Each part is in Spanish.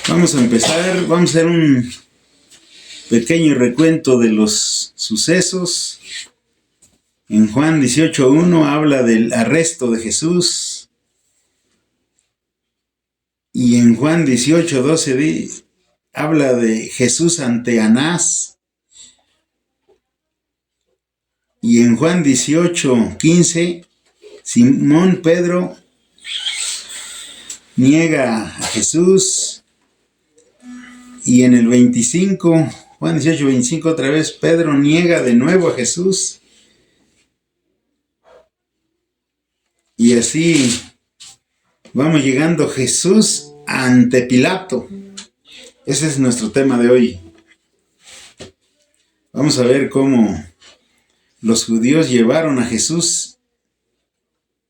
Vamos a empezar, vamos a hacer un pequeño recuento de los sucesos. En Juan 18:1 habla del arresto de Jesús. Y en Juan 18:12 habla de Jesús ante Anás. Y en Juan 18:15, Simón Pedro niega a Jesús. Y en el 25, Juan 18:25, otra vez Pedro niega de nuevo a Jesús. Y así vamos llegando a Jesús ante Pilato. Ese es nuestro tema de hoy. Vamos a ver cómo los judíos llevaron a Jesús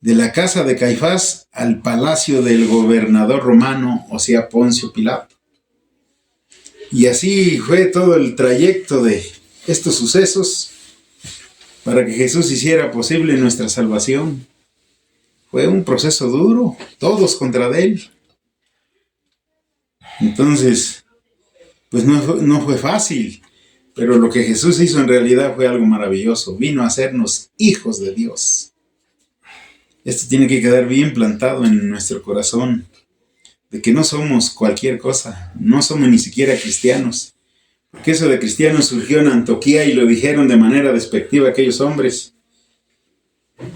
de la casa de Caifás al palacio del gobernador romano, o sea, Poncio Pilato. Y así fue todo el trayecto de estos sucesos para que Jesús hiciera posible nuestra salvación. Fue un proceso duro, todos contra él. Entonces, pues no fue fácil, pero lo que Jesús hizo en realidad fue algo maravilloso. Vino a hacernos hijos de Dios. Esto tiene que quedar bien plantado en nuestro corazón, de que no somos cualquier cosa, no somos ni siquiera cristianos. Porque eso de cristianos surgió en Antioquía y lo dijeron de manera despectiva aquellos hombres,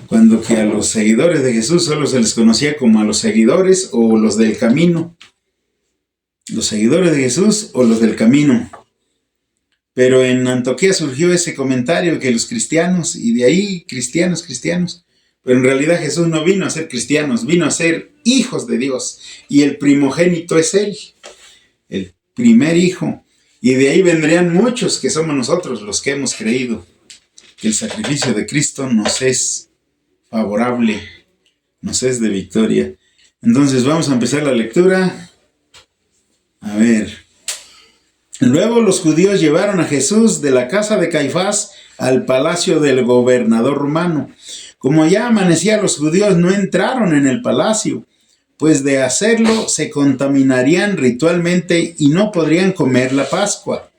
cuando que a los seguidores de Jesús solo se les conocía como a los seguidores o los del camino. Los seguidores de Jesús o los del camino. Pero en Antioquía surgió ese comentario que los cristianos, y de ahí cristianos. Pero en realidad Jesús no vino a ser cristianos, vino a ser hijos de Dios. Y el primogénito es Él, el primer hijo. Y de ahí vendrían muchos que somos nosotros los que hemos creído que el sacrificio de Cristo nos es favorable, nos es de victoria. Entonces vamos a empezar la lectura. A ver. Luego los judíos llevaron a Jesús de la casa de Caifás al palacio del gobernador romano. Como ya amanecía, los judíos no entraron en el palacio, pues de hacerlo se contaminarían ritualmente y no podrían comer la Pascua.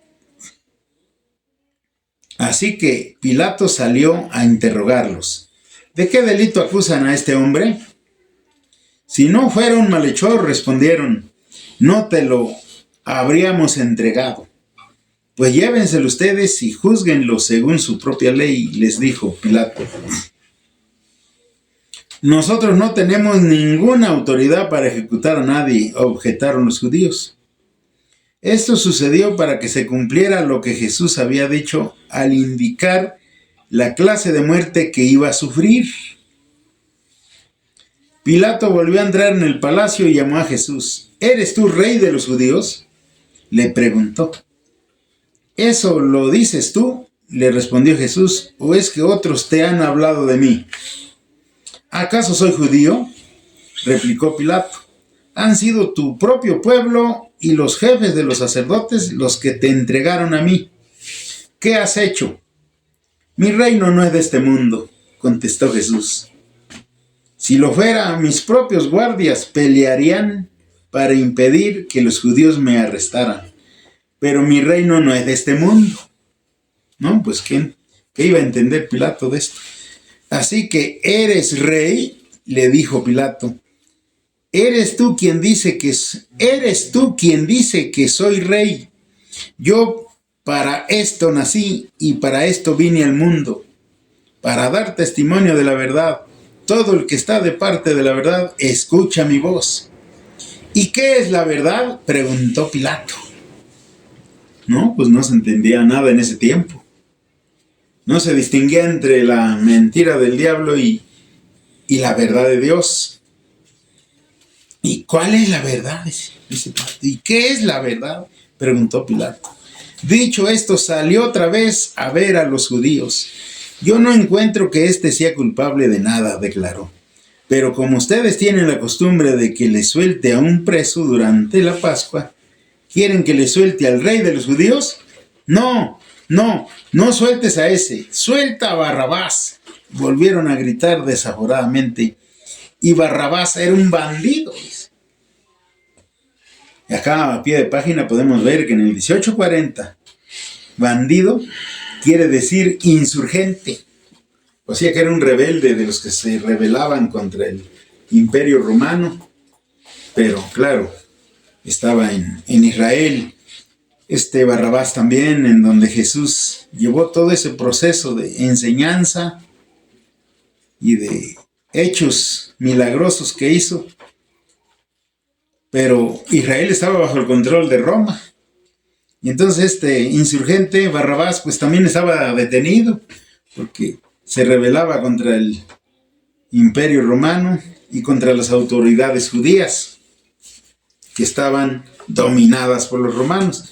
Así que Pilato salió a interrogarlos. ¿De qué delito acusan a este hombre? Si no fuera un malhechor, respondieron, no te lo habríamos entregado. Pues llévenselo ustedes y júzguenlo según su propia ley, les dijo Pilato. Nosotros no tenemos ninguna autoridad para ejecutar a nadie, objetaron los judíos. Esto sucedió para que se cumpliera lo que Jesús había dicho al indicar la clase de muerte que iba a sufrir. Pilato volvió a entrar en el palacio y llamó a Jesús. ¿Eres tú rey de los judíos?, le preguntó. ¿Eso lo dices tú?, le respondió Jesús, ¿o es que otros te han hablado de mí? ¿Acaso soy judío?, replicó Pilato. Han sido tu propio pueblo y los jefes de los sacerdotes los que te entregaron a mí. ¿Qué has hecho? Mi reino no es de este mundo, contestó Jesús. Si lo fuera, mis propios guardias pelearían para impedir que los judíos me arrestaran. Pero mi reino no es de este mundo. ¿No? Pues ¿qué iba a entender Pilato de esto? Así que eres rey, le dijo Pilato. Eres tú quien dice que soy rey. Yo para esto nací y para esto vine al mundo, para dar testimonio de la verdad. Todo el que está de parte de la verdad escucha mi voz. ¿Y qué es la verdad?, preguntó Pilato. No, pues no se entendía nada en ese tiempo. No se distinguía entre la mentira del diablo y la verdad de Dios. ¿Y cuál es la verdad?, dice Pilato. ¿Y qué es la verdad?, preguntó Pilato. Dicho esto, salió otra vez a ver a los judíos. Yo no encuentro que éste sea culpable de nada, declaró. Pero como ustedes tienen la costumbre de que le suelte a un preso durante la Pascua, ¿quieren que le suelte al rey de los judíos? No sueltes a ese, suelta a Barrabás. Volvieron a gritar desaforadamente. Y Barrabás era un bandido. Acá a pie de página podemos ver que en el 1840, bandido quiere decir insurgente. O sea que era un rebelde de los que se rebelaban contra el Imperio Romano. Pero claro, estaba en Israel. Barrabás también, en donde Jesús llevó todo ese proceso de enseñanza y de hechos milagrosos que hizo. Pero Israel estaba bajo el control de Roma. Y entonces insurgente, Barrabás, pues también estaba detenido, porque se rebelaba contra el Imperio Romano y contra las autoridades judías, que estaban dominadas por los romanos.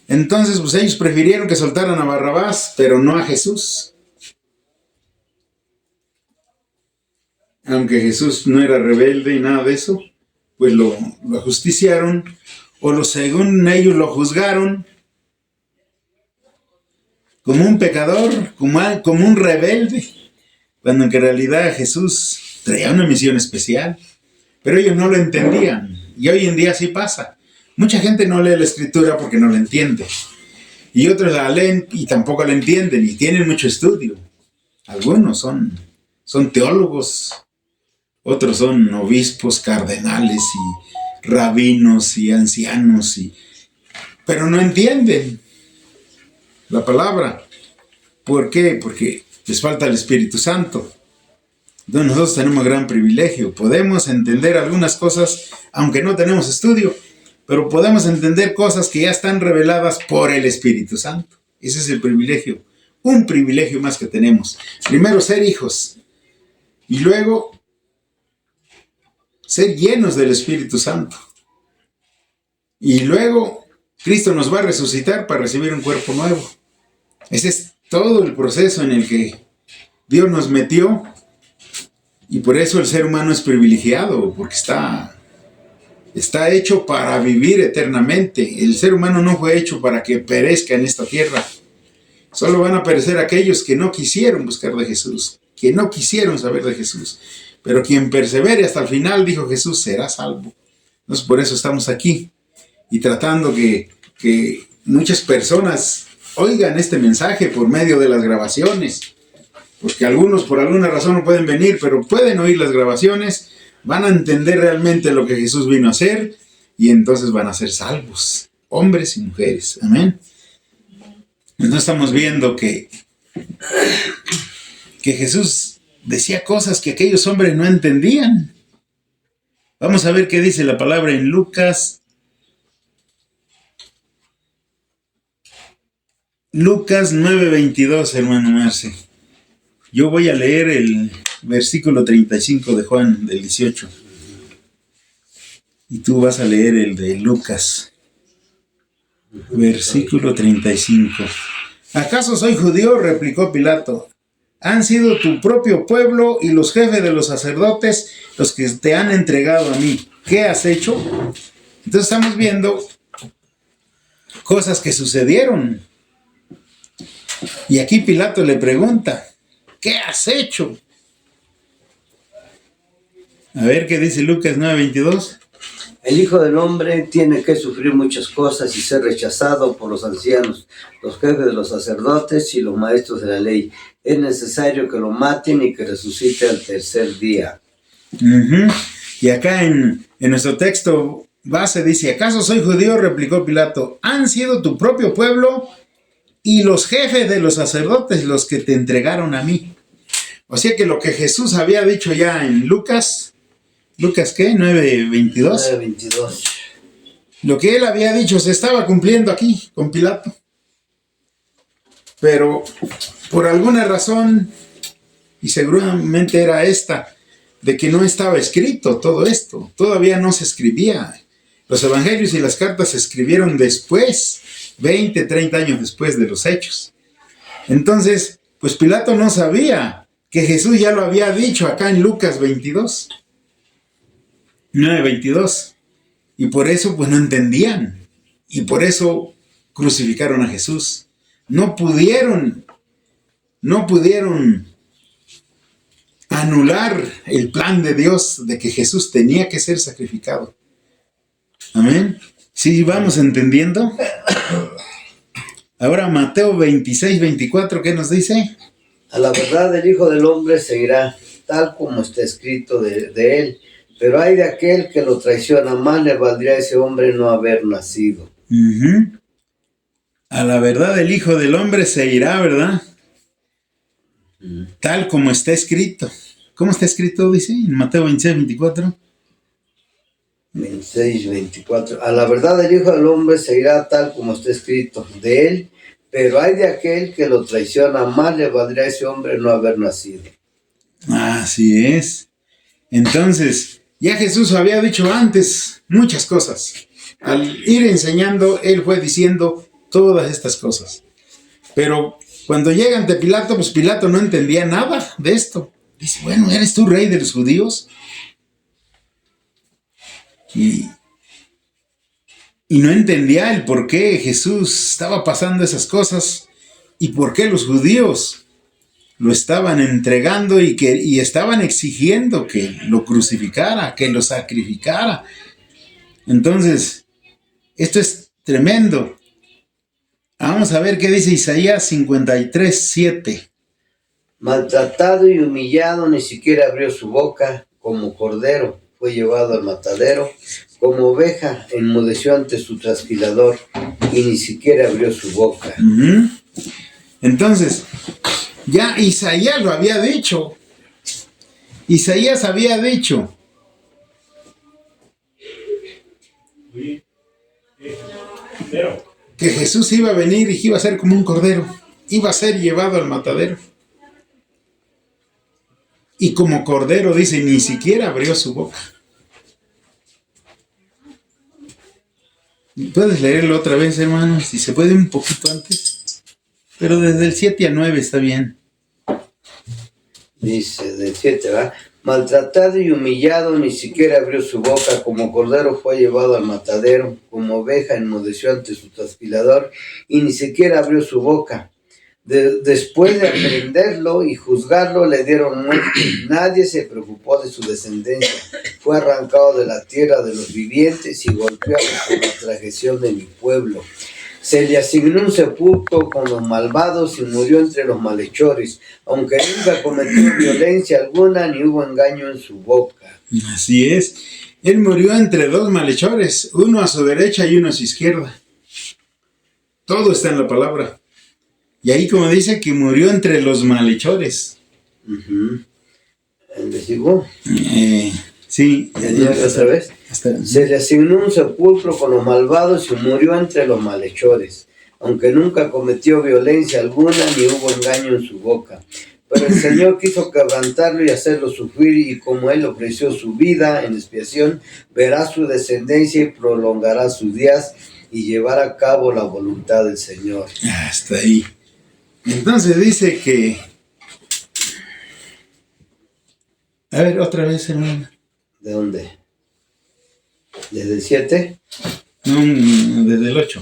Entonces, pues ellos prefirieron que soltaran a Barrabás, pero no a Jesús. Aunque Jesús no era rebelde y nada de eso, pues lo ajusticiaron, o según ellos lo juzgaron como un pecador, como un rebelde, cuando en realidad Jesús traía una misión especial. Pero ellos no lo entendían, y hoy en día sí pasa. Mucha gente no lee la Escritura porque no la entiende, y otros la leen y tampoco la entienden, y tienen mucho estudio. Algunos son teólogos, otros son obispos, cardenales y rabinos y ancianos, pero no entienden la palabra. ¿Por qué? Porque les falta el Espíritu Santo. Entonces nosotros tenemos gran privilegio. Podemos entender algunas cosas, aunque no tenemos estudio, pero podemos entender cosas que ya están reveladas por el Espíritu Santo. Ese es el privilegio. Un privilegio más que tenemos. Primero, ser hijos. Y luego, ser llenos del Espíritu Santo. Y luego, Cristo nos va a resucitar para recibir un cuerpo nuevo. Ese es todo el proceso en el que Dios nos metió. Y por eso el ser humano es privilegiado, porque está hecho para vivir eternamente. El ser humano no fue hecho para que perezca en esta tierra. Solo van a perecer aquellos que no quisieron buscar de Jesús, que no quisieron saber de Jesús. Pero quien persevere hasta el final, dijo Jesús, será salvo. Entonces por eso estamos aquí y tratando que muchas personas oigan este mensaje por medio de las grabaciones. Porque algunos por alguna razón no pueden venir, pero pueden oír las grabaciones, van a entender realmente lo que Jesús vino a hacer y entonces van a ser salvos, hombres y mujeres. Amén. Entonces estamos viendo que Jesús decía cosas que aquellos hombres no entendían. Vamos a ver qué dice la palabra en Lucas 9:22, hermano Marce. Yo voy a leer el versículo 35 de Juan, del 18. Y tú vas a leer el de Lucas. Versículo 35. ¿Acaso soy judío?, replicó Pilato. Han sido tu propio pueblo y los jefes de los sacerdotes los que te han entregado a mí. ¿Qué has hecho? Entonces estamos viendo cosas que sucedieron. Y aquí Pilato le pregunta, ¿qué has hecho? A ver qué dice Lucas 9:22. El Hijo del Hombre tiene que sufrir muchas cosas y ser rechazado por los ancianos, los jefes de los sacerdotes y los maestros de la ley. Es necesario que lo maten y que resucite al tercer día. Y acá en nuestro texto base dice, ¿acaso soy judío?, replicó Pilato. Han sido tu propio pueblo y los jefes de los sacerdotes los que te entregaron a mí. O sea que lo que Jesús había dicho ya en Lucas ¿qué? 9:22. 9:22. Lo que él había dicho se estaba cumpliendo aquí con Pilato. Pero por alguna razón, y seguramente era esta, de que no estaba escrito todo esto. Todavía no se escribía. Los evangelios y las cartas se escribieron después, 20, 30 años después de los hechos. Entonces, pues Pilato no sabía que Jesús ya lo había dicho acá en Lucas 9:22. Y por eso pues no entendían. Y por eso crucificaron a Jesús. No pudieron anular el plan de Dios de que Jesús tenía que ser sacrificado. Amén. ¿Sí vamos entendiendo? Ahora Mateo 26, 24, ¿qué nos dice? A la verdad el Hijo del Hombre se irá, tal como está escrito de él. Pero hay de aquel que lo traiciona, más le valdría a ese hombre no haber nacido. Uh-huh. A la verdad el Hijo del Hombre se irá, ¿verdad? Tal como está escrito. ¿Cómo está escrito, dice? En Mateo 26, 24. 26, 24. A la verdad el Hijo del Hombre se irá tal como está escrito de él, pero hay de aquel que lo traiciona, más le valdría a ese hombre no haber nacido. Así es. Entonces, ya Jesús había dicho antes muchas cosas. Al ir enseñando, él fue diciendo todas estas cosas. Pero cuando llega ante Pilato, pues Pilato no entendía nada de esto. Dice, bueno, ¿eres tú rey de los judíos? Y no entendía el por qué Jesús estaba pasando esas cosas y por qué los judíos lo estaban entregando y estaban exigiendo que lo crucificara, que lo sacrificara. Entonces, esto es tremendo. Vamos a ver qué dice Isaías 53, 7. Maltratado y humillado, ni siquiera abrió su boca, como cordero fue llevado al matadero, como oveja enmudeció ante su trasquilador y ni siquiera abrió su boca. Uh-huh. Entonces, ya Isaías lo había dicho. Isaías había dicho que Jesús iba a venir y que iba a ser como un cordero, iba a ser llevado al matadero. Y como cordero, dice, ni siquiera abrió su boca. ¿Puedes leerlo otra vez, hermano? Si se puede un poquito antes. Pero desde el 7 al 9 está bien. Dice, del 7, ¿va? Maltratado y humillado, ni siquiera abrió su boca, como cordero fue llevado al matadero, como oveja enmudeció ante su trasquilador, y ni siquiera abrió su boca. Después de aprenderlo y juzgarlo, le dieron muerte. Nadie se preocupó de su descendencia. Fue arrancado de la tierra de los vivientes y golpeado por la transgresión de mi pueblo. Se le asignó un sepulcro con los malvados y murió entre los malhechores, aunque nunca cometió violencia alguna ni hubo engaño en su boca. Así es. Él murió entre dos malhechores, uno a su derecha y uno a su izquierda. Todo está en la palabra. Y ahí como dice que murió entre los malhechores. Uh-huh. ¿Le sigo? Sí. ¿Otra vez? Se le asignó un sepulcro con los malvados y murió entre los malhechores, aunque nunca cometió violencia alguna ni hubo engaño en su boca. Pero el Señor quiso quebrantarlo y hacerlo sufrir, y como él ofreció su vida en expiación, verá su descendencia y prolongará sus días y llevará a cabo la voluntad del Señor. Hasta ahí. Entonces dice que... A ver, otra vez, hermano. ¿De dónde? ¿Desde el 7? No, desde el 8.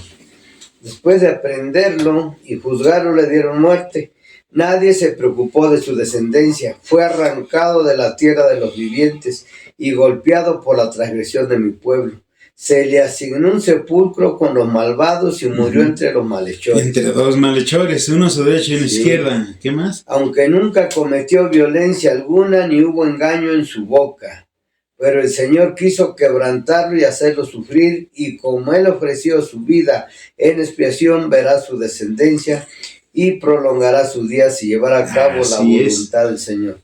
Después de aprenderlo y juzgarlo, le dieron muerte. Nadie se preocupó de su descendencia. Fue arrancado de la tierra de los vivientes y golpeado por la transgresión de mi pueblo. Se le asignó un sepulcro con los malvados y murió entre los malhechores. Entre dos malhechores, uno a su derecha y uno a su izquierda. ¿Qué más? Aunque nunca cometió violencia alguna ni hubo engaño en su boca. Pero el Señor quiso quebrantarlo y hacerlo sufrir, y como él ofreció su vida en expiación, verá su descendencia y prolongará sus días y llevará a cabo la voluntad del Señor.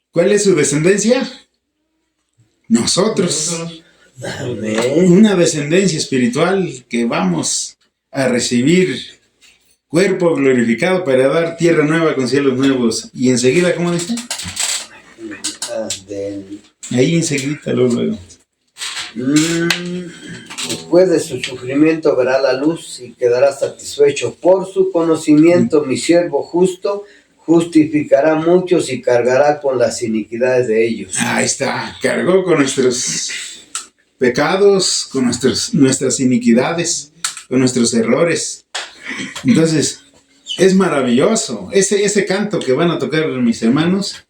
¿Cuál es su descendencia? Nosotros. Amén. Una descendencia espiritual que vamos a recibir cuerpo glorificado para dar tierra nueva con cielos nuevos. Y enseguida, ¿cómo dice? Ahí enseguida luego. Después de su sufrimiento verá la luz y quedará satisfecho. Por su conocimiento, mi siervo justo justificará a muchos y cargará con las iniquidades de ellos. Ahí está, cargó con nuestros pecados, con nuestras iniquidades, con nuestros errores. Entonces, es maravilloso. Ese canto que van a tocar mis hermanos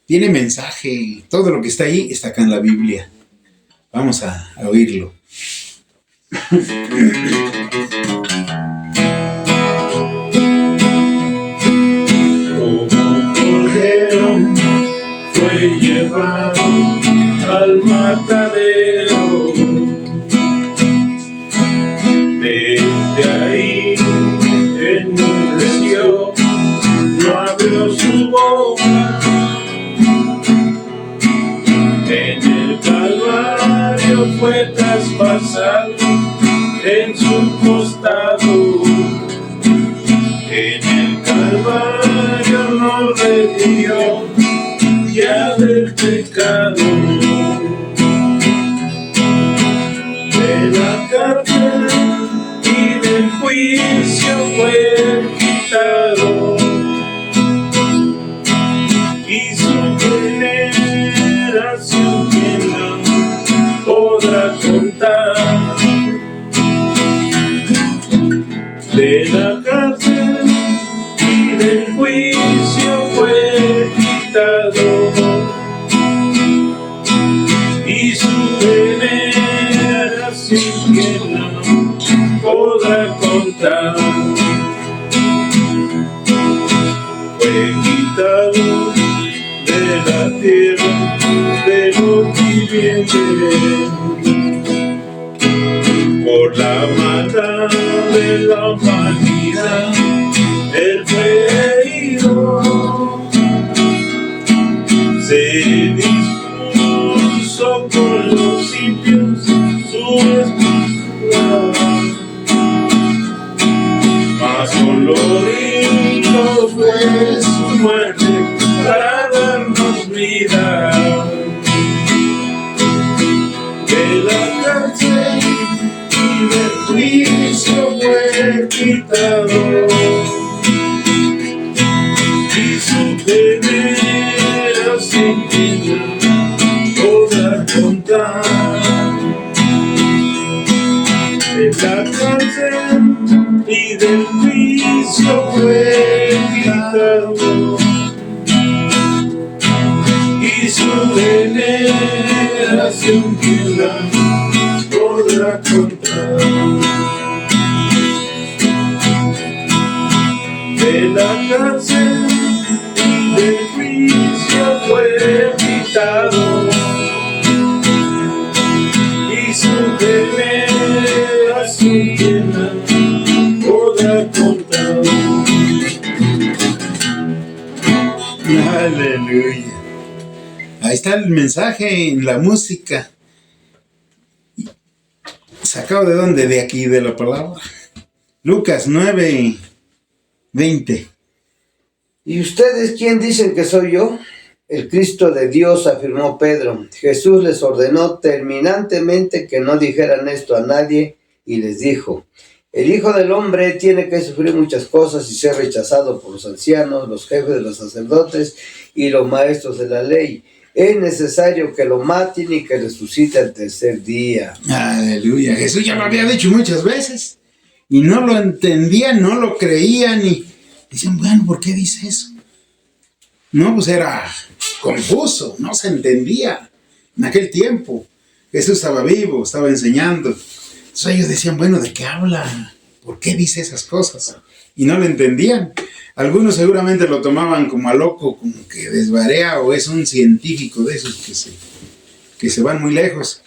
tiene mensaje. Todo lo que está ahí está acá en la Biblia. Vamos a oírlo. Como cordero fue llevado al matadero. Desde ahí enmudeció, no abrió su boca. En el Calvario fue traspasado en su costado. En el Calvario nos redimió ya del pecado. De la cárcel y del juicio fue quitado, y su generación quien no podrá contar. De la cárcel y del juicio fue quitado, y su generación quien no podrá contar. Fue quitado de la tierra de los vivientes por la maldad de la humanidad. Él fue herido, se dispuso con los impios su esposa, mas dolorido fue su muerte para darnos vida. De la cárcel y del juicio fue quitado, y su generación podrá contar. De la cárcel y del juicio fue quitado, y su generación podrá contar. De la cárcel y del juicio fue quitado, y su generación podrá contar. Aleluya. Ahí está el mensaje en la música. ¿Sacado de dónde? De aquí, de la palabra. Lucas 9:20. ¿Y ustedes quién dicen que soy yo? El Cristo de Dios, afirmó Pedro. Jesús les ordenó terminantemente que no dijeran esto a nadie y les dijo: el Hijo del Hombre tiene que sufrir muchas cosas y ser rechazado por los ancianos, los jefes de los sacerdotes y los maestros de la ley. Es necesario que lo maten y que resucite al tercer día. Aleluya. Jesús ya lo había dicho muchas veces y no lo entendían, no lo creían y decían, bueno, ¿por qué dice eso? No, pues era confuso, no se entendía. En aquel tiempo Jesús estaba vivo, estaba enseñando. Entonces ellos decían, bueno, ¿de qué habla? ¿Por qué dice esas cosas? Y no lo entendían. Algunos seguramente lo tomaban como a loco, como que desvarea o es un científico de esos que se van muy lejos.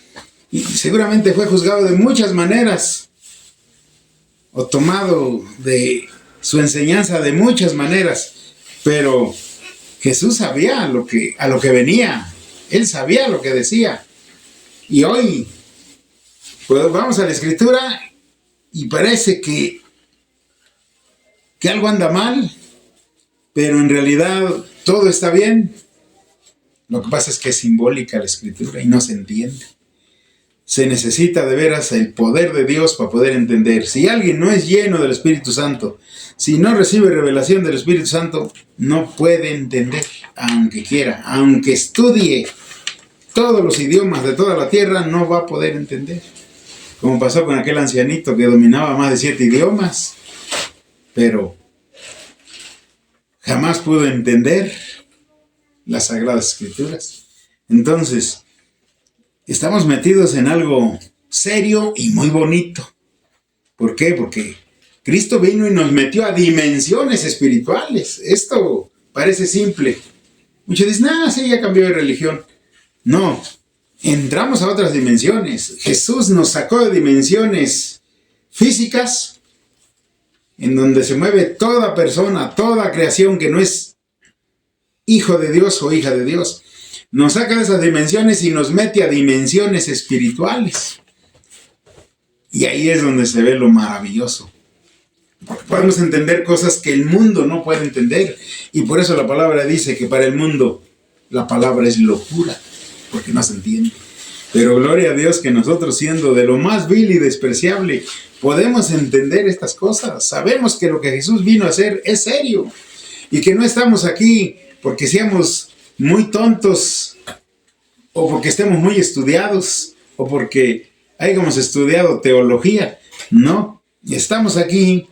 Y seguramente fue juzgado de muchas maneras o tomado de su enseñanza de muchas maneras. Pero Jesús sabía a lo que venía. Él sabía lo que decía. Y hoy, pues vamos a la Escritura y parece que algo anda mal, pero en realidad todo está bien. Lo que pasa es que es simbólica la Escritura y no se entiende. Se necesita de veras el poder de Dios para poder entender. Si alguien no es lleno del Espíritu Santo, si no recibe revelación del Espíritu Santo, no puede entender, aunque quiera, aunque estudie todos los idiomas de toda la tierra, no va a poder entender. Como pasó con aquel ancianito que dominaba más de 7 idiomas, pero jamás pudo entender las Sagradas Escrituras. Entonces, estamos metidos en algo serio y muy bonito. ¿Por qué? Porque Cristo vino y nos metió a dimensiones espirituales. Esto parece simple. Muchos dicen, sí, ya cambió de religión. No, entramos a otras dimensiones. Jesús nos sacó de dimensiones físicas, en donde se mueve toda persona, toda creación que no es hijo de Dios o hija de Dios. Nos saca de esas dimensiones y nos mete a dimensiones espirituales. Y ahí es donde se ve lo maravilloso. Porque podemos entender cosas que el mundo no puede entender. Y por eso la palabra dice que para el mundo la palabra es locura, porque no se entiende. Pero gloria a Dios que nosotros, siendo de lo más vil y despreciable, podemos entender estas cosas. Sabemos que lo que Jesús vino a hacer es serio. Y que no estamos aquí porque seamos muy tontos, o porque estemos muy estudiados, o porque hayamos estudiado teología. No, estamos aquí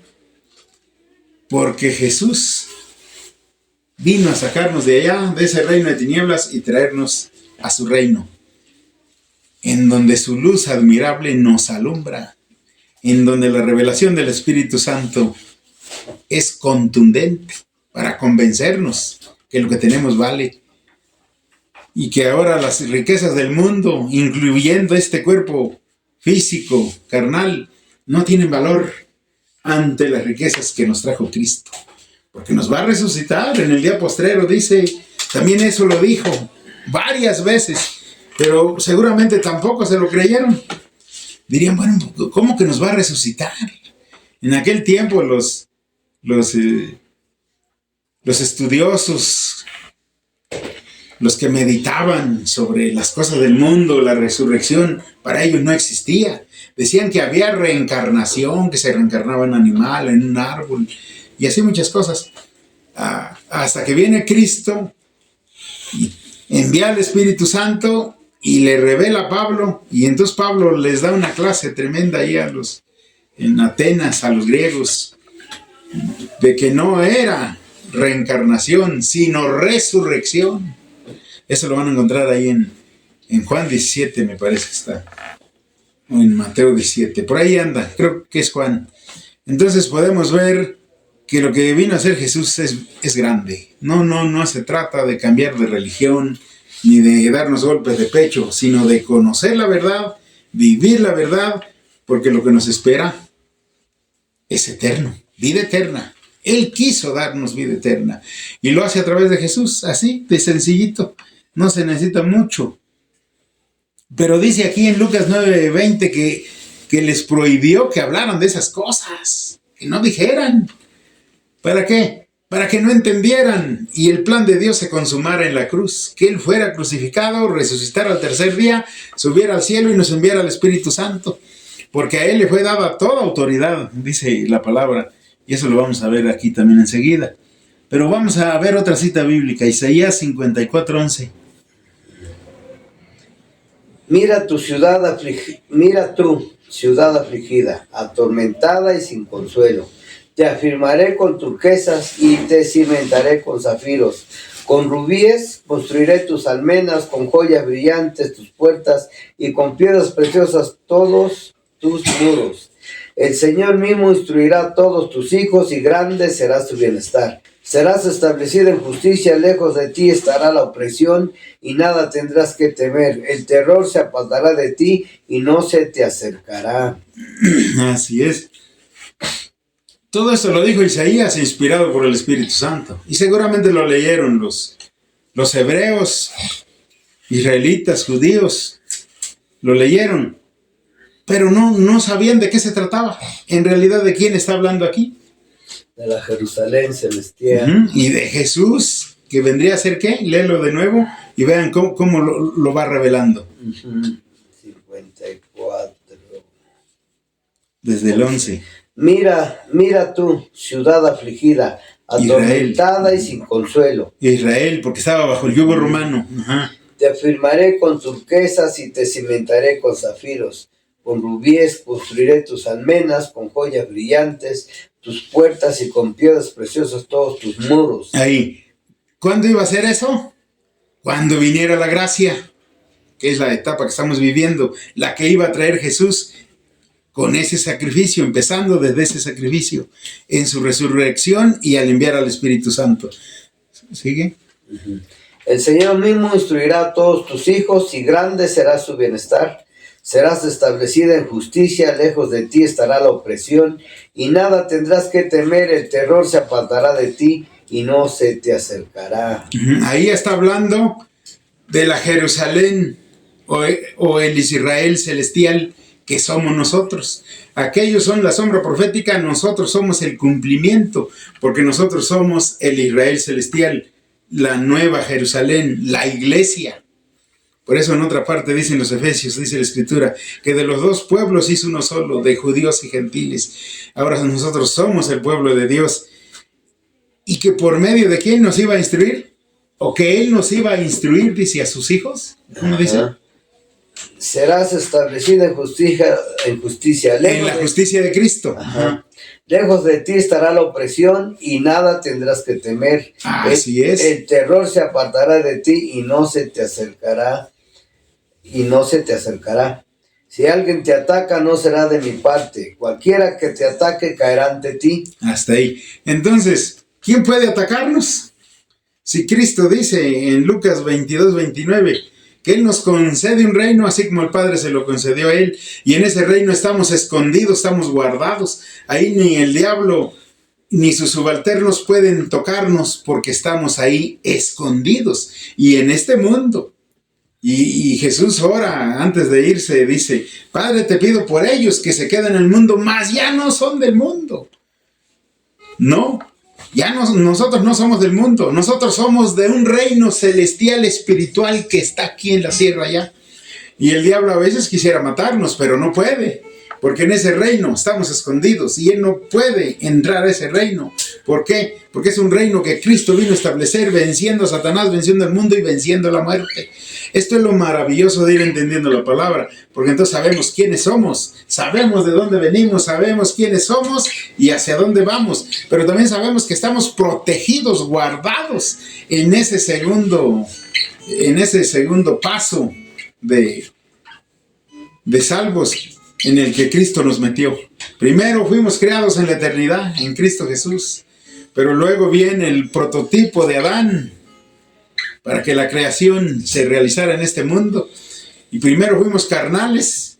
porque Jesús vino a sacarnos de allá, de ese reino de tinieblas, y traernos a su reino, en donde su luz admirable nos alumbra, en donde la revelación del Espíritu Santo es contundente para convencernos que lo que tenemos vale, y que ahora las riquezas del mundo, incluyendo este cuerpo físico, carnal, no tienen valor ante las riquezas que nos trajo Cristo, porque nos va a resucitar en el día postrero, dice. También eso lo dijo varias veces, pero seguramente tampoco se lo creyeron. Dirían, bueno, ¿cómo que nos va a resucitar? En aquel tiempo los estudiosos, los que meditaban sobre las cosas del mundo, la resurrección, para ellos no existía. Decían que había reencarnación, que se reencarnaba en un animal, en un árbol, y así muchas cosas. Hasta que viene Cristo, y envía al Espíritu Santo y le revela a Pablo, y entonces Pablo les da una clase tremenda ahí en Atenas, a los griegos, de que no era reencarnación, sino resurrección. Eso lo van a encontrar ahí en Juan 17, me parece que está. O en Mateo 17. Por ahí anda, creo que es Juan. Entonces podemos ver que lo que vino a hacer Jesús es grande. No se trata de cambiar de religión, ni de darnos golpes de pecho, sino de conocer la verdad, vivir la verdad, porque lo que nos espera es eterno, vida eterna. Él quiso darnos vida eterna y lo hace a través de Jesús, así de sencillito. No se necesita mucho. Pero dice aquí en Lucas 9:20 que les prohibió que hablaran de esas cosas, que no dijeran. ¿Para qué? Para que no entendieran y el plan de Dios se consumara en la cruz, que Él fuera crucificado, resucitara al tercer día, subiera al cielo y nos enviara al Espíritu Santo, porque a Él le fue dada toda autoridad, dice la palabra, y eso lo vamos a ver aquí también enseguida. Pero vamos a ver otra cita bíblica, Isaías 54:11. Mira tu ciudad afligida, atormentada y sin consuelo. Te afirmaré con turquesas y te cimentaré con zafiros. Con rubíes construiré tus almenas, con joyas brillantes tus puertas y con piedras preciosas todos tus muros. El Señor mismo instruirá a todos tus hijos y grande será su bienestar. Serás establecido en justicia, lejos de ti estará la opresión y nada tendrás que temer. El terror se apartará de ti y no se te acercará. Así es. Todo esto lo dijo Isaías, inspirado por el Espíritu Santo. Y seguramente lo leyeron los hebreos, israelitas, judíos. Lo leyeron. Pero no sabían de qué se trataba. En realidad, ¿de quién está hablando aquí? De la Jerusalén celestial. Y de Jesús, que vendría a ser ¿qué? Léelo de nuevo y vean cómo lo va revelando. 54. Desde el 11. Mira tú, ciudad afligida, atormentada y sin consuelo. Israel, porque estaba bajo el yugo romano. Ajá. Te afirmaré con turquesas y te cimentaré con zafiros. Con rubíes construiré tus almenas, con joyas brillantes tus puertas y con piedras preciosas todos tus muros. Ahí. ¿Cuándo iba a ser eso? Cuando viniera la gracia, que es la etapa que estamos viviendo, la que iba a traer Jesús. con ese sacrificio, empezando desde ese sacrificio, en su resurrección y al enviar al Espíritu Santo. ¿Sigue? El Señor mismo instruirá a todos tus hijos y grande será su bienestar. Serás establecida en justicia, lejos de ti estará la opresión y nada tendrás que temer, el terror se apartará de ti y no se te acercará. Ahí está hablando de la Jerusalén o el Israel celestial que somos nosotros. Aquellos son la sombra profética, nosotros somos el cumplimiento, porque nosotros somos el Israel celestial, la nueva Jerusalén, la iglesia. Por eso en otra parte dicen los Efesios, dice la Escritura, que de los dos pueblos hizo uno solo, de judíos y gentiles. Ahora nosotros somos el pueblo de Dios. Y que por medio de quién nos iba a instruir, o que Él nos iba a instruir, dice, a sus hijos. ¿Cómo dice? Serás establecida en justicia. En la justicia de Cristo. Lejos de ti estará la opresión y nada tendrás que temer. Así es. El terror se apartará de ti y no se te acercará. Si alguien te ataca, no será de mi parte. Cualquiera que te ataque caerá ante ti. Hasta ahí. Entonces, ¿quién puede atacarnos? Si Cristo dice en Lucas 22:29 que Él nos concede un reino así como el Padre se lo concedió a Él, y en ese reino estamos escondidos, estamos guardados. Ahí ni el diablo ni sus subalternos pueden tocarnos porque estamos ahí escondidos. Y en este mundo, y Jesús ora antes de irse, dice, Padre, te pido por ellos que se queden en el mundo, mas ya no son del mundo. No. Nosotros no somos del mundo, nosotros somos de un reino celestial espiritual que está aquí en la tierra ya. Y el diablo a veces quisiera matarnos, pero no puede, porque en ese reino estamos escondidos y Él no puede entrar a ese reino. ¿Por qué? Porque es un reino que Cristo vino a establecer, venciendo a Satanás, venciendo al mundo y venciendo la muerte. Esto es lo maravilloso de ir entendiendo la palabra, porque entonces sabemos quiénes somos, sabemos de dónde venimos, sabemos quiénes somos y hacia dónde vamos, pero también sabemos que estamos protegidos, guardados en ese segundo paso de salvos en el que Cristo nos metió. Primero fuimos creados en la eternidad, en Cristo Jesús, pero luego viene el prototipo de Adán, para que la creación se realizara en este mundo. Y primero fuimos carnales.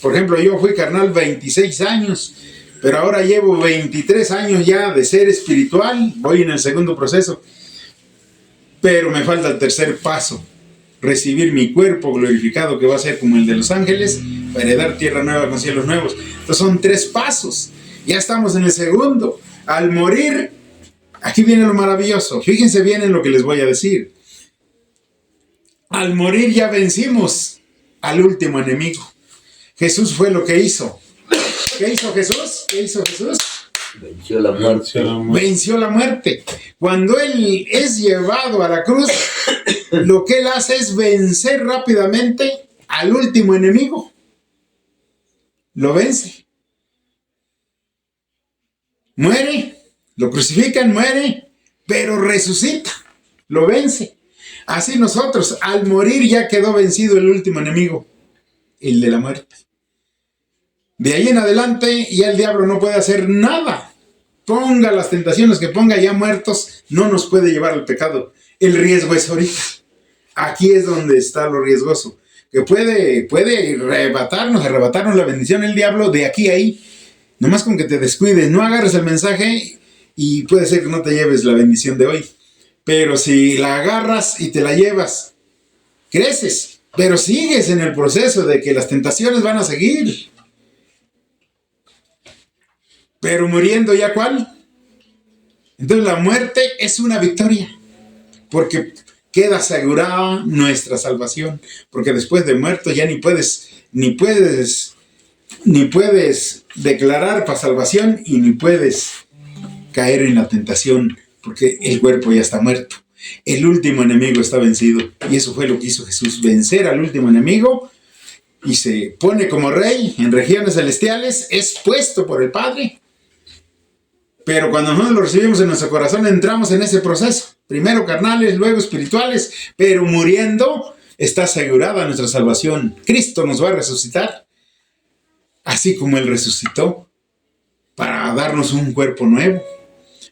Por ejemplo, yo fui carnal 26 años, pero ahora llevo 23 años ya de ser espiritual. Voy en el segundo proceso. Pero me falta el tercer paso. Recibir mi cuerpo glorificado, que va a ser como el de los ángeles, para heredar tierra nueva con cielos nuevos. Entonces son 3 pasos. Ya estamos en el segundo. Al morir, aquí viene lo maravilloso. Fíjense bien en lo que les voy a decir. Al morir ya vencimos al último enemigo. Jesús fue lo que hizo. ¿Qué hizo Jesús? ¿Qué hizo Jesús? Venció la muerte. Venció la muerte. Cuando Él es llevado a la cruz, lo que Él hace es vencer rápidamente al último enemigo. Lo vence. Muere. Lo crucifican, muere, pero resucita. Lo vence. Así nosotros, al morir ya quedó vencido el último enemigo, el de la muerte. De ahí en adelante ya el diablo no puede hacer nada. Ponga las tentaciones que ponga, ya muertos, no nos puede llevar al pecado. El riesgo es ahorita. Aquí es donde está lo riesgoso. Que puede arrebatarnos la bendición el diablo de aquí a ahí. Nomás con que te descuides, no agarres el mensaje y puede ser que no te lleves la bendición de hoy. Pero si la agarras y te la llevas, creces, pero sigues en el proceso de que las tentaciones van a seguir. Pero muriendo ya, ¿cuál? Entonces la muerte es una victoria, porque queda asegurada nuestra salvación, porque después de muerto ya ni puedes declarar para salvación y ni puedes caer en la tentación, porque el cuerpo ya está muerto. El último enemigo está vencido. Y eso fue lo que hizo Jesús, vencer al último enemigo, y se pone como rey en regiones celestiales, es puesto por el Padre. Pero cuando nosotros lo recibimos en nuestro corazón, entramos en ese proceso. Primero carnales, luego espirituales, pero muriendo está asegurada nuestra salvación. Cristo nos va a resucitar. así como Él resucitó, para darnos un cuerpo nuevo.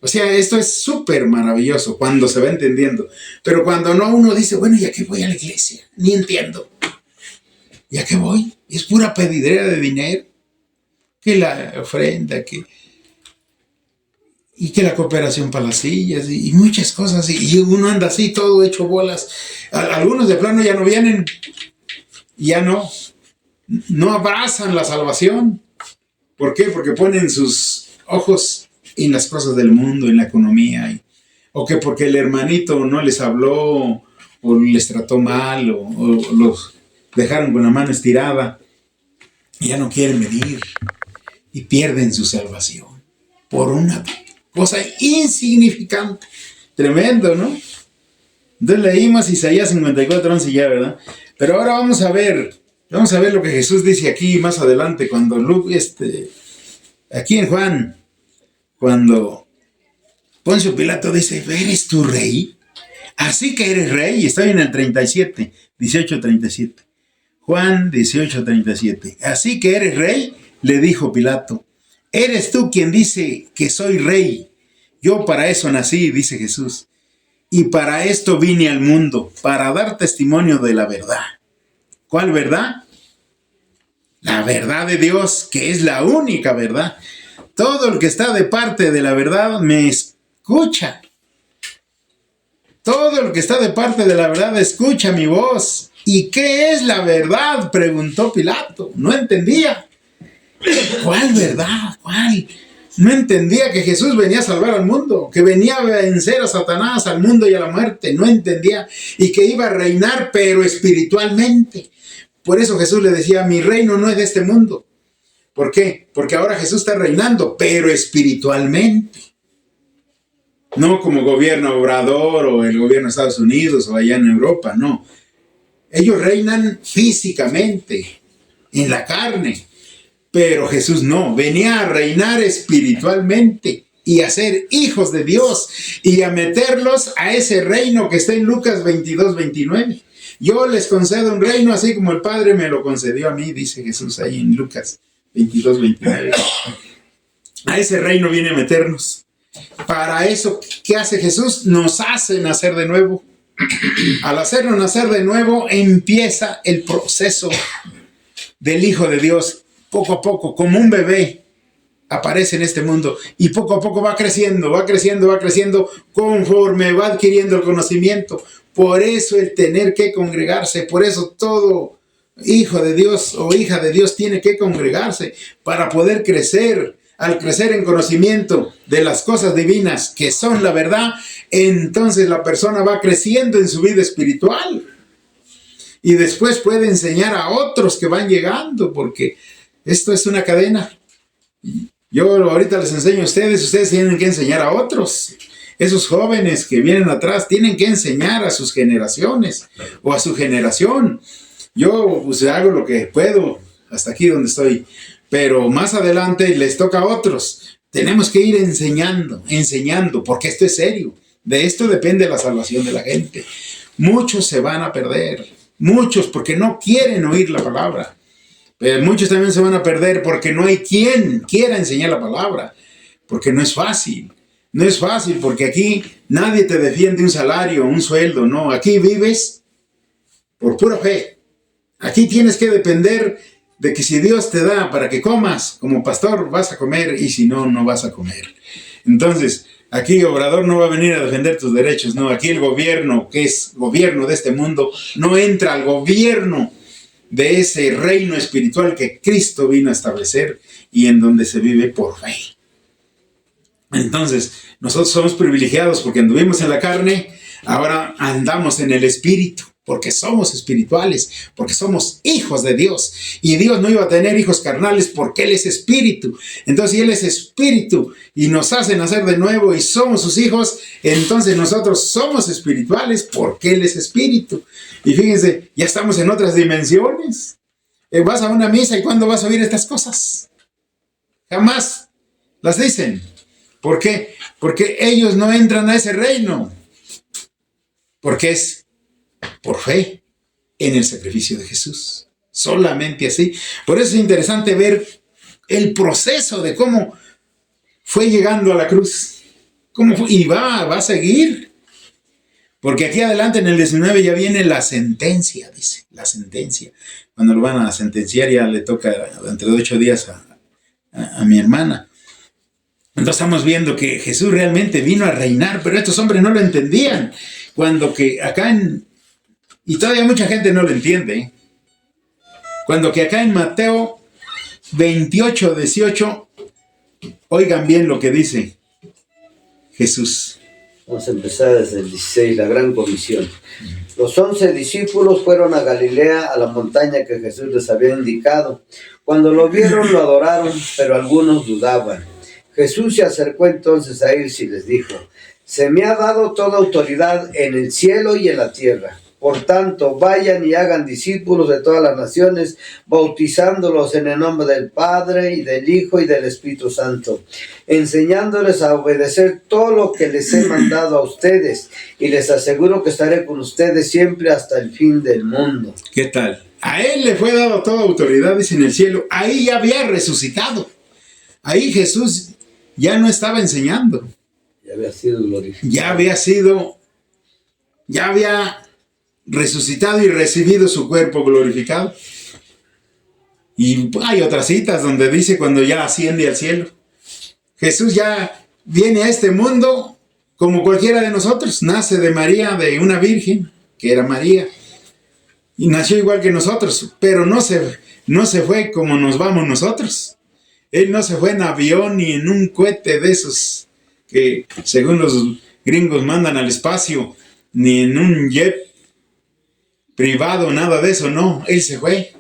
O sea, esto es súper maravilloso cuando se va entendiendo. Pero cuando no, uno dice, bueno, ¿y a qué voy a la iglesia? Ni entiendo. ¿Y a qué voy? Es pura pedidera de dinero. Que la ofrenda, que la cooperación para las sillas y muchas cosas. Y uno anda así, todo hecho bolas. Algunos de plano ya no vienen. Ya no abrazan la salvación. ¿Por qué? Porque ponen sus ojos en las cosas del mundo, en la economía. O que porque el hermanito no les habló, o les trató mal, o los dejaron con la mano estirada. Y ya no quieren venir. Y pierden su salvación. Por una cosa insignificante. Tremendo, ¿no? Entonces leímos Isaías 54:11 ya, ¿verdad? Pero ahora vamos a ver lo que Jesús dice aquí más adelante, cuando aquí en Juan, cuando Poncio Pilato dice, ¿eres tú rey? Así que eres rey. Estoy en el 18:37. Juan 18:37. Así que eres rey, le dijo Pilato. ¿Eres tú quien dice que soy rey? Yo para eso nací, dice Jesús. Y para esto vine al mundo, para dar testimonio de la verdad. ¿Cuál verdad? La verdad de Dios, que es la única verdad. Todo el que está de parte de la verdad me escucha. Todo el que está de parte de la verdad escucha mi voz. ¿Y qué es la verdad?, preguntó Pilato. No entendía. ¿Cuál verdad? ¿Cuál? No entendía que Jesús venía a salvar al mundo, que venía a vencer a Satanás, al mundo y a la muerte. No entendía. Y que iba a reinar, pero espiritualmente. Por eso Jesús le decía, mi reino no es de este mundo. ¿Por qué? Porque ahora Jesús está reinando, pero espiritualmente. No como gobierno obrador o el gobierno de Estados Unidos o allá en Europa, no. Ellos reinan físicamente, en la carne. Pero Jesús no, venía a reinar espiritualmente y a ser hijos de Dios y a meterlos a ese reino que está en Lucas 22:29. Yo les concedo un reino así como el Padre me lo concedió a mí, dice Jesús ahí en Lucas 22:29. A ese reino viene a meternos. Para eso, ¿qué hace Jesús? Nos hace nacer de nuevo. Al hacernos nacer de nuevo, empieza el proceso del Hijo de Dios. Poco a poco, como un bebé, aparece en este mundo y poco a poco va creciendo conforme va adquiriendo el conocimiento. Por eso el tener que congregarse, por eso todo hijo de Dios o hija de Dios tiene que congregarse para poder crecer. Al crecer en conocimiento de las cosas divinas que son la verdad, entonces la persona va creciendo en su vida espiritual y después puede enseñar a otros que van llegando, porque esto es una cadena. Yo ahorita les enseño a ustedes tienen que enseñar a otros. Esos jóvenes que vienen atrás tienen que enseñar a sus generaciones o a su generación. Yo pues hago lo que puedo hasta aquí donde estoy, pero más adelante les toca a otros. Tenemos que ir enseñando, porque esto es serio. De esto depende la salvación de la gente. Muchos se van a perder, muchos porque no quieren oír la palabra. Pero muchos también se van a perder porque no hay quien quiera enseñar la palabra, porque no es fácil. No es fácil porque aquí nadie te defiende un salario, un sueldo, no. Aquí vives por pura fe. Aquí tienes que depender de que si Dios te da para que comas, como pastor vas a comer y si no, no vas a comer. Entonces, aquí Obrador no va a venir a defender tus derechos, no. Aquí el gobierno, que es gobierno de este mundo, no entra al gobierno de ese reino espiritual que Cristo vino a establecer y en donde se vive por fe. Entonces, nosotros somos privilegiados porque anduvimos en la carne, ahora andamos en el espíritu, porque somos espirituales, porque somos hijos de Dios. Y Dios no iba a tener hijos carnales porque Él es espíritu. Entonces, si Él es espíritu y nos hace nacer de nuevo y somos sus hijos, entonces nosotros somos espirituales porque Él es espíritu. Y fíjense, ya estamos en otras dimensiones. Vas a una misa y ¿cuándo vas a oír estas cosas? Jamás las dicen. ¿Por qué? Porque ellos no entran a ese reino. Porque es por fe en el sacrificio de Jesús. Solamente así. Por eso es interesante ver el proceso de cómo fue llegando a la cruz. ¿Cómo fue? Y va a seguir. Porque aquí adelante en el 19 ya viene la sentencia, dice, la sentencia. Cuando lo van a sentenciar ya le toca dentro de 8 días a mi hermana. Entonces estamos viendo que Jesús realmente vino a reinar, pero estos hombres no lo entendían. Cuando que acá y todavía mucha gente no lo entiende, ¿eh? Cuando que acá en Mateo 28, 18, oigan bien lo que dice Jesús. Vamos a empezar desde el 16, la gran comisión. Los 11 discípulos fueron a Galilea, a la montaña que Jesús les había indicado. Cuando lo vieron, lo adoraron, pero algunos dudaban. Jesús se acercó entonces a ellos y les dijo: se me ha dado toda autoridad en el cielo y en la tierra. Por tanto, vayan y hagan discípulos de todas las naciones, bautizándolos en el nombre del Padre, y del Hijo, y del Espíritu Santo, enseñándoles a obedecer todo lo que les he mandado a ustedes, y les aseguro que estaré con ustedes siempre hasta el fin del mundo. ¿Qué tal? A él le fue dado toda autoridad, dice, en el cielo. Ahí ya había resucitado. Ahí Jesús ya no estaba enseñando. Ya había sido glorificado. Ya había resucitado y recibido su cuerpo glorificado. Y hay otras citas donde dice cuando ya asciende al cielo. Jesús ya viene a este mundo como cualquiera de nosotros. Nace de María, de una virgen, que era María. Y nació igual que nosotros, pero no se fue como nos vamos nosotros. Él no se fue en avión ni en un cohete de esos que según los gringos mandan al espacio, ni en un jet privado, nada de eso, no. Él se fue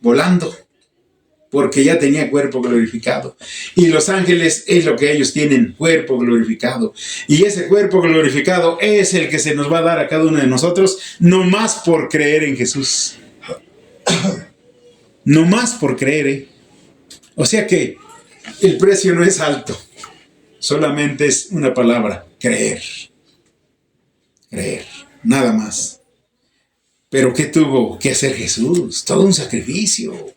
volando porque ya tenía cuerpo glorificado. Y los ángeles es lo que ellos tienen, cuerpo glorificado. Y ese cuerpo glorificado es el que se nos va a dar a cada uno de nosotros, no más por creer en Jesús. No más por creer, ¿eh? O sea que el precio no es alto, solamente es una palabra: creer. Creer, nada más. Pero ¿qué tuvo que hacer Jesús? Todo un sacrificio.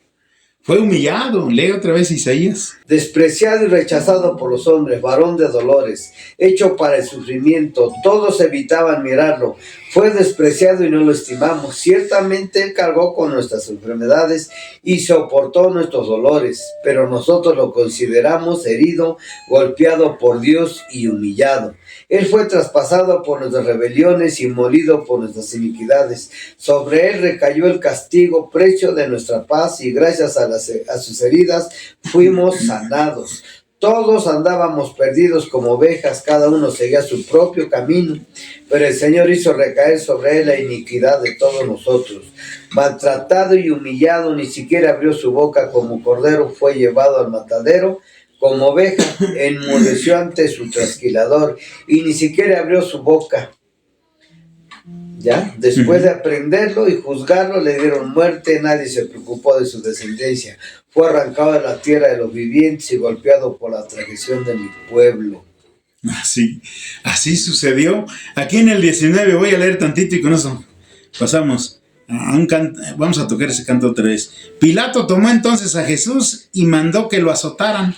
Fue humillado. Lee otra vez Isaías. Despreciado y rechazado por los hombres, varón de dolores, hecho para el sufrimiento, todos evitaban mirarlo. Fue despreciado y no lo estimamos. Ciertamente Él cargó con nuestras enfermedades y soportó nuestros dolores, pero nosotros lo consideramos herido, golpeado por Dios y humillado. Él fue traspasado por nuestras rebeliones y molido por nuestras iniquidades. Sobre Él recayó el castigo, precio de nuestra paz, y gracias a sus heridas fuimos sanados. Todos andábamos perdidos como ovejas, cada uno seguía su propio camino, pero el Señor hizo recaer sobre Él la iniquidad de todos nosotros. Maltratado y humillado, ni siquiera abrió su boca. Como cordero fue llevado al matadero, como oveja enmudeció ante su trasquilador, y ni siquiera abrió su boca. ¿Ya? Después de aprenderlo y juzgarlo, le dieron muerte. Nadie se preocupó de su descendencia. Fue arrancado de la tierra de los vivientes y golpeado por la transgresión de mi pueblo. Así sucedió. Aquí en el 19 voy a leer tantito y con eso pasamos a un canto. Vamos a tocar ese canto otra vez. Pilato tomó entonces a Jesús y mandó que lo azotaran.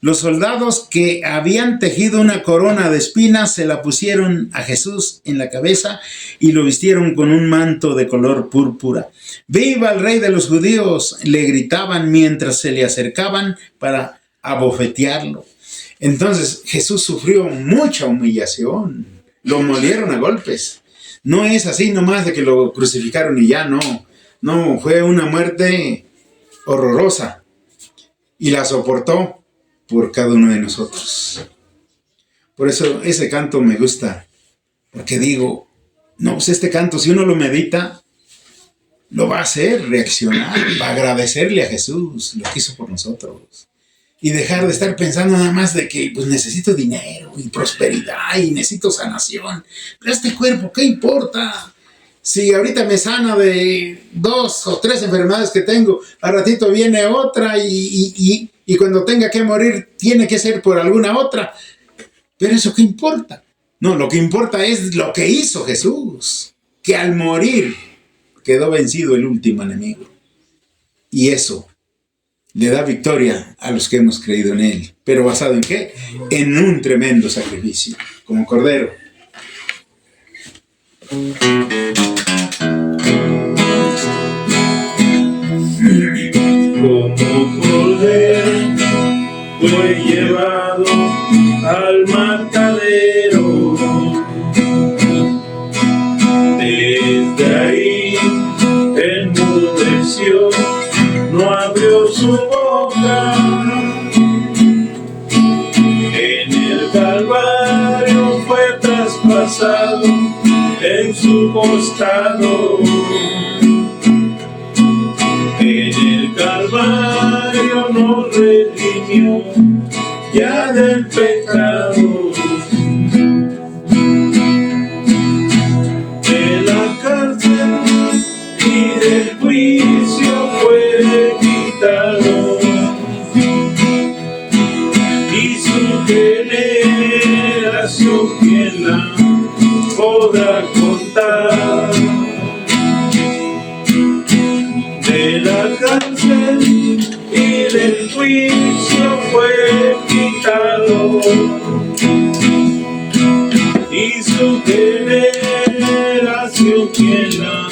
Los soldados que habían tejido una corona de espinas se la pusieron a Jesús en la cabeza y lo vistieron con un manto de color púrpura. ¡Viva el Rey de los Judíos!, le gritaban mientras se le acercaban para abofetearlo. Entonces Jesús sufrió mucha humillación. Lo molieron a golpes. No es así nomás de que lo crucificaron y ya, no. No, fue una muerte horrorosa. Y la soportó por cada uno de nosotros. Por eso ese canto me gusta, porque digo, no, pues este canto, si uno lo medita, lo va a hacer reaccionar, va a agradecerle a Jesús lo que hizo por nosotros, y dejar de estar pensando nada más de que pues necesito dinero y prosperidad y necesito sanación. Pero este cuerpo, ¿qué importa? Si ahorita me sana de 2 o 3 enfermedades que tengo, al ratito viene otra y cuando tenga que morir tiene que ser por alguna otra. Pero ¿eso qué importa? No, lo que importa es lo que hizo Jesús, que al morir quedó vencido el último enemigo. Y eso le da victoria a los que hemos creído en Él. ¿Pero basado en qué? En un tremendo sacrificio, como Cordero. Como Cordero fue llevado al matadero. Desde ahí enmudeció, no abrió su boca. En el Calvario fue traspasado en su costado. En el Calvario nos redimió ya del pecado. De la cárcel y del juicio fue quitado, y su generación quién la podrá contar. De la cárcel y del juicio fue quitado, y su generación quién la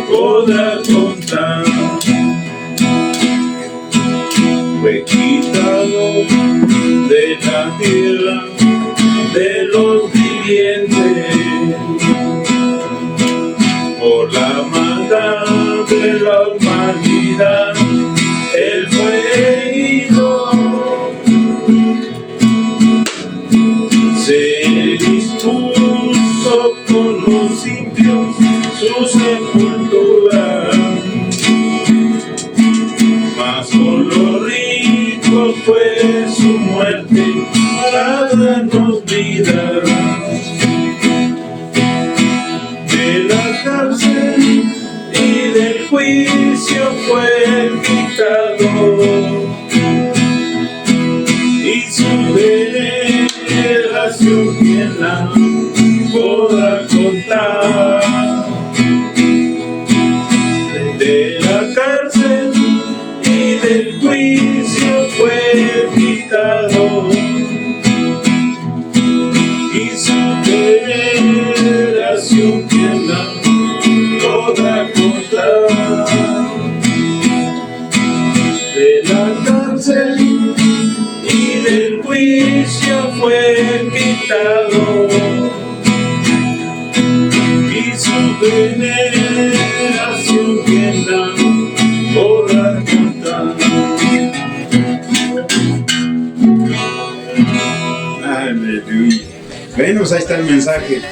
podrá contar. Fue quitado de la tierra de los vivientes por la maldad de la humanidad. Él fue herido, se dispuso con los impios su sepultura, mas con los ricos fue su muerte para darnos vida. De la cárcel y del juicio fue quitado, y su generación quién la podrá contar. De la cárcel y del juicio fue quitado, y su generación quién la podrá contar. De la cárcel y del juicio fue quitado, y su generación quién la podrá contar. Aleluya. Bueno, pues ahí está el mensaje.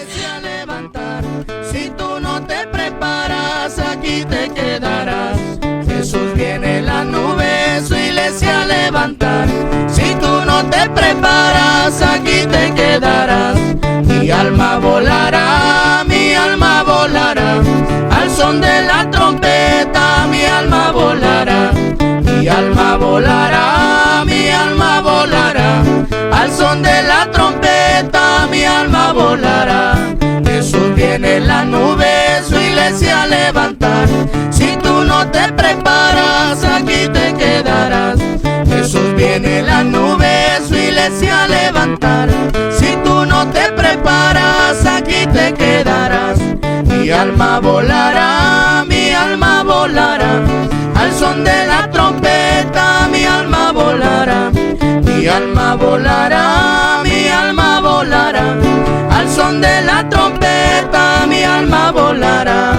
Si tú no te preparas, aquí te quedarás. Jesús viene en la nube, su iglesia a levantar. Si tú no te preparas, aquí te quedarás. Mi alma volará, mi alma volará. Al son de la trompeta, mi alma volará. Mi alma volará, mi alma volará. Al son de la trompeta, mi alma volará. Jesús viene en la nube, su iglesia a levantar. Si tú no te preparas, aquí te quedarás. Jesús viene en la nube, su iglesia a levantar. Si tú no te preparas, aquí te quedarás. Mi alma volará, mi alma volará. Al son de la trompeta, mi alma volará. Mi alma volará, mi alma volará. Al son de la trompeta, mi alma volará.